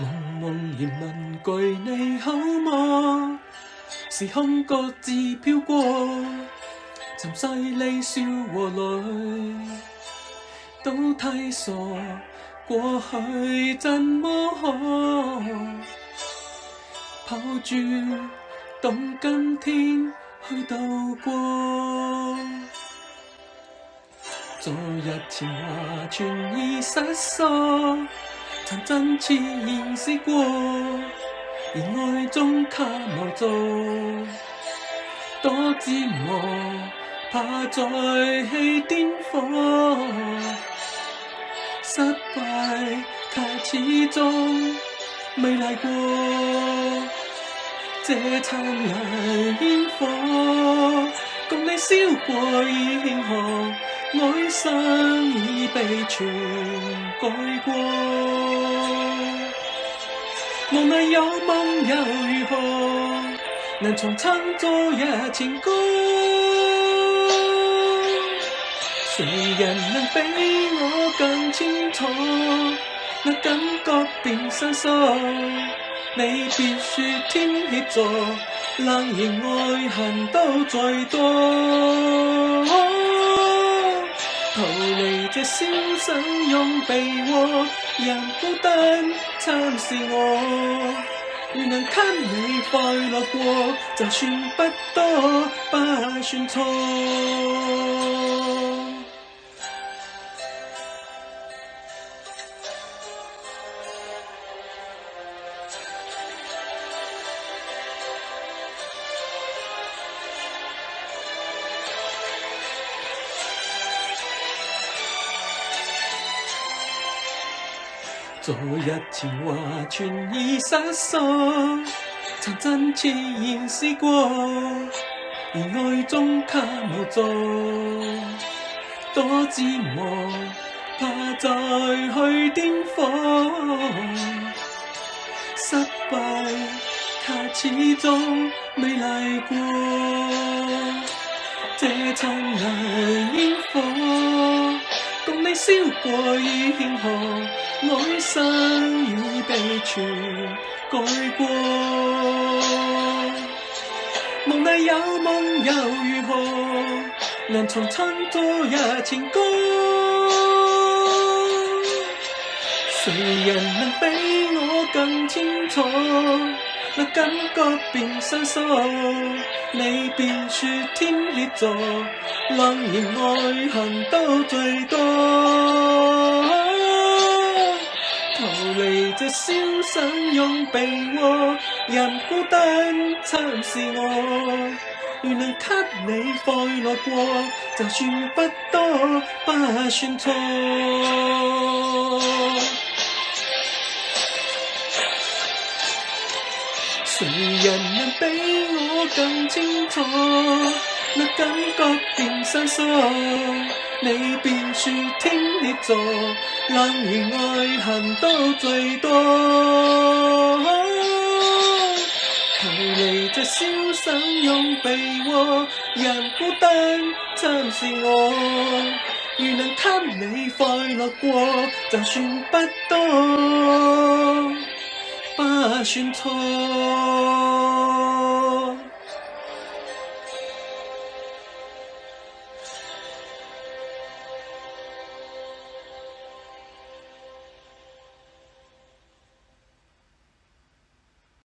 茫茫然問句你好嗎？時空各自飄過，沉睡離笑和淚，都太傻。過去怎麼可抱住動今天去度過？昨日情話全已失疏，曾真似現試過，而愛中卻無做，多折磨，怕再起顛簸，失敗卻始終未嚟過，這燦爛煙火，共你燒過已慶賀，哀傷已被全改過，無奈有夢又如何，能重唱昨日情歌？誰人能比我更清楚，那感覺變生疏？你別說天協助，冷言愛恨都最多。逃離這消失用被窩，人孤單參是我，如能給你快樂過，就算不多，不算錯。昨日情話全已失疏，曾真似現試過，而愛中卻無做，多折磨，怕再去顛簸，失敗卻始終未嚟過，這燦爛煙火，共你燒過已慶賀，哀傷已被全改過，無奈有夢又如何，能重唱昨日情歌？誰人能比我更清楚，那感覺變生疏？你別說天蠍座，冷言愛恨都最多。逃離這消失用被窩，人孤單參是我，如能給你快樂過，就算不多，不算錯。誰人能比我更清楚，那感覺變生疏？你別說天蠍座，冷言愛恨都最多。逃離這消失用被窩，人孤單參是我，如能給你快樂過，就算不多，不算錯。